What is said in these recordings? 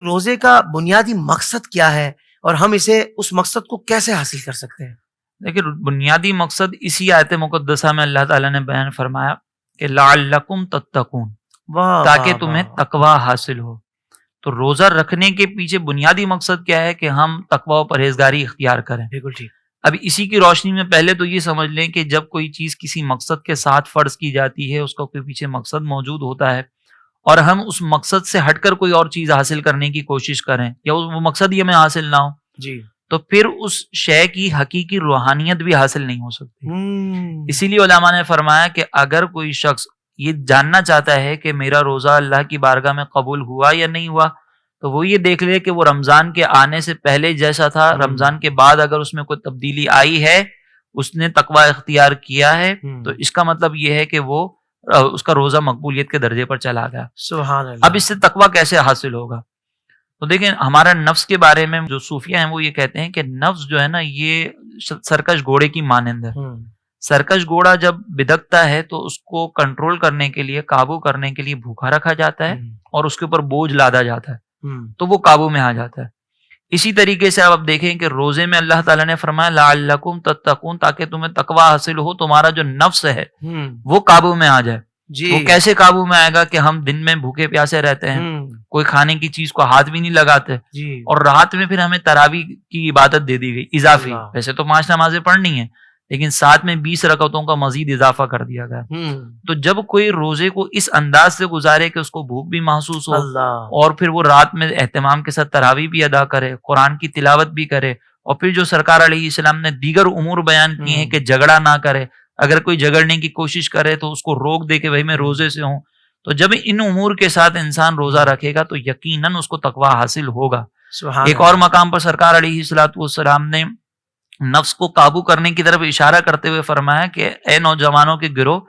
روزے کا بنیادی مقصد کیا ہے اور ہم اسے اس مقصد کو کیسے حاصل کر سکتے ہیں؟ دیکھیے بنیادی مقصد اسی آیت مقدسہ میں اللہ تعالیٰ نے بیان فرمایا کہ لعلکم تتقون، واہ تاکہ واہ تمہیں واہ، تقوی حاصل ہو۔ تو روزہ رکھنے کے پیچھے بنیادی مقصد کیا ہے کہ ہم تقوی و پرہیزگاری اختیار کریں۔ بالکل ٹھیک۔ اب اسی کی روشنی میں پہلے تو یہ سمجھ لیں کہ جب کوئی چیز کسی مقصد کے ساتھ فرض کی جاتی ہے، اس کا کوئی پیچھے مقصد موجود ہوتا ہے، اور ہم اس مقصد سے ہٹ کر کوئی اور چیز حاصل کرنے کی کوشش کریں یا وہ مقصد ہی ہمیں حاصل نہ ہو، جی، تو پھر اس شے کی حقیقی روحانیت بھی حاصل نہیں ہو سکتی۔ اسی لیے علماء نے فرمایا کہ اگر کوئی شخص یہ جاننا چاہتا ہے کہ میرا روزہ اللہ کی بارگاہ میں قبول ہوا یا نہیں ہوا، تو وہ یہ دیکھ لے کہ وہ رمضان کے آنے سے پہلے جیسا تھا، رمضان کے بعد اگر اس میں کوئی تبدیلی آئی ہے، اس نے تقوی اختیار کیا ہے، تو اس کا مطلب یہ ہے کہ وہ اس کا روزہ مقبولیت کے درجے پر چلا گیا۔ سبحان اللہ۔ اب اس سے تقوی کیسے حاصل ہوگا؟ تو دیکھیں ہمارا نفس کے بارے میں جو صوفیہ ہیں وہ یہ کہتے ہیں کہ نفس جو ہے نا یہ سرکش گھوڑے کی مانند ہے۔ سرکش گھوڑا جب بدکتا ہے تو اس کو کنٹرول کرنے کے لیے، قابو کرنے کے لیے بھوکا رکھا جاتا ہے اور اس کے اوپر بوجھ لادا جاتا ہے تو وہ قابو میں آ جاتا ہے۔ اسی طریقے سے آپ دیکھیں کہ روزے میں اللہ تعالیٰ نے فرمایا لعلکم تتقون، تاکہ تمہیں تقوی حاصل ہو، تمہارا جو نفس ہے وہ قابو میں آ جائے۔ جی، وہ کیسے قابو میں آئے گا کہ ہم دن میں بھوکے پیاسے رہتے ہیں، کوئی کھانے کی چیز کو ہاتھ بھی نہیں لگاتے، جی، اور رات میں پھر ہمیں تراویح کی عبادت دے دی گئی اضافی۔ اللہ۔ ویسے تو 5 نمازیں پڑھنی ہیں، لیکن ساتھ میں 20 رکعتوں کا مزید اضافہ کر دیا گیا۔ تو جب کوئی روزے کو اس انداز سے گزارے کہ اس کو بھوک بھی محسوس ہو، اللہ، اور پھر وہ رات میں اہتمام کے ساتھ تراویح بھی ادا کرے، قرآن کی تلاوت بھی کرے، اور پھر جو سرکار علیہ السلام نے دیگر امور بیان کیے ہیں کہ جھگڑا نہ کرے، اگر کوئی جھگڑنے کی کوشش کرے تو اس کو روک دے کہ بھائی میں روزے سے ہوں، تو جب ان امور کے ساتھ انسان روزہ رکھے گا تو یقیناً اس کو تقوی حاصل ہوگا۔ ایک اور مقام پر سرکار علیہ السلام نے نفس کو قابو کرنے کی طرف اشارہ کرتے ہوئے فرمایا کہ اے نوجوانوں کے گروہ،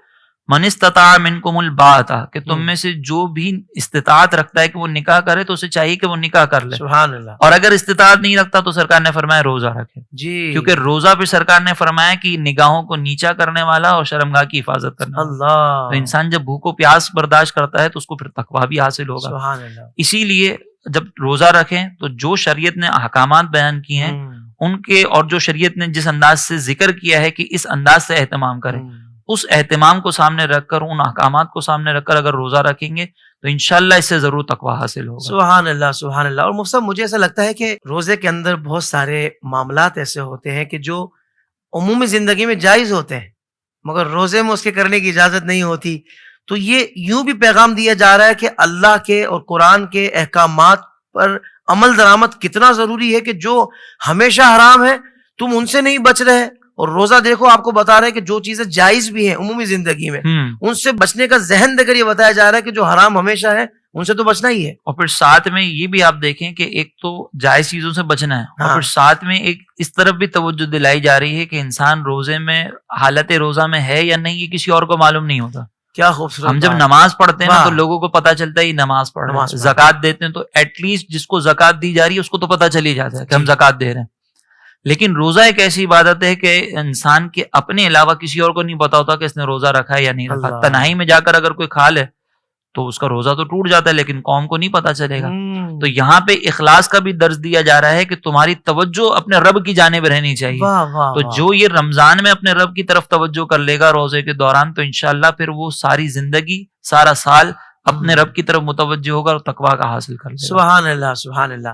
من استطاع منکم الباءۃ، کہ تم میں سے جو بھی استطاعت رکھتا ہے کہ وہ نکاح کرے تو اسے چاہیے کہ وہ نکاح کر لے، سبحان اللہ، اور اگر استطاعت نہیں رکھتا تو سرکار نے فرمایا روزہ رکھے۔ جی، کیونکہ روزہ پہ سرکار نے فرمایا کہ نگاہوں کو نیچا کرنے والا اور شرمگاہ کی حفاظت کرنے والا۔ اللہ، تو انسان جب بھوک و پیاس برداشت کرتا ہے تو اس کو پھر تقویٰ بھی حاصل ہوگا۔ سبحان اللہ۔ اسی لیے جب روزہ رکھیں تو جو شریعت نے احکامات بیان کیے ہیں ان کے، اور جو شریعت نے جس انداز سے ذکر کیا ہے کہ اس انداز سے اہتمام کریں، اس اہتمام کو سامنے رکھ کر، ان احکامات کو سامنے رکھ کر اگر روزہ رکھیں گے تو انشاءاللہ اس سے ضرور تقویٰ حاصل ہوگا۔ سبحان اللہ، سبحان اللہ۔ اور مفتی صاحب مجھے ایسا لگتا ہے کہ روزے کے اندر بہت سارے معاملات ایسے ہوتے ہیں کہ جو عمومی زندگی میں جائز ہوتے ہیں مگر روزے میں اس کے کرنے کی اجازت نہیں ہوتی، تو یہ یوں بھی پیغام دیا جا رہا ہے کہ اللہ کے اور قرآن کے احکامات پر عمل درآمد کتنا ضروری ہے کہ جو ہمیشہ حرام ہے تم ان سے نہیں بچ رہے، اور روزہ دیکھو آپ کو بتا رہے ہیں کہ جو چیزیں جائز بھی ہیں عمومی زندگی میں ان سے بچنے کا ذہن دے کر یہ بتایا جا رہا ہے کہ جو حرام ہمیشہ ہے ان سے تو بچنا ہی ہے۔ اور پھر ساتھ میں یہ بھی آپ دیکھیں کہ ایک تو جائز چیزوں سے بچنا ہے، اور پھر ساتھ میں ایک اس طرف بھی توجہ دلائی جا رہی ہے کہ انسان روزے میں، حالت روزہ میں ہے یا نہیں، یہ کسی اور کو معلوم نہیں ہوتا۔ کیا خوبصورت! ہم جب نماز پڑھتے ہیں نا تو لوگوں کو پتا چلتا ہے یہ نماز پڑھ رہے ہیں، زکوٰۃ دیتے ہیں تو ایٹ لیسٹ جس کو زکوٰۃ دی جا رہی ہے اس کو تو پتا چل ہی جاتا ہے کہ ہم زکوٰۃ دے رہے ہیں۔ لیکن روزہ ایک ایسی عبادت ہے کہ انسان کے اپنے علاوہ کسی اور کو نہیں پتا ہوتا کہ اس نے روزہ رکھا ہے یا نہیں رکھا۔ تنہائی میں جا کر اگر کوئی کھا لے تو اس کا روزہ تو ٹوٹ جاتا ہے، لیکن قوم کو نہیں پتا چلے گا۔ تو یہاں پہ اخلاص کا بھی درس دیا جا رہا ہے کہ تمہاری توجہ اپنے رب کی جانب رہنی چاہیے۔ تو جو یہ رمضان میں اپنے رب کی طرف توجہ کر لے گا روزے کے دوران، تو انشاءاللہ پھر وہ ساری زندگی، سارا سال اپنے رب کی طرف متوجہ ہوگا اور تقویٰ کا حاصل کر لے گا۔ سبحان اللہ، سبحان اللہ۔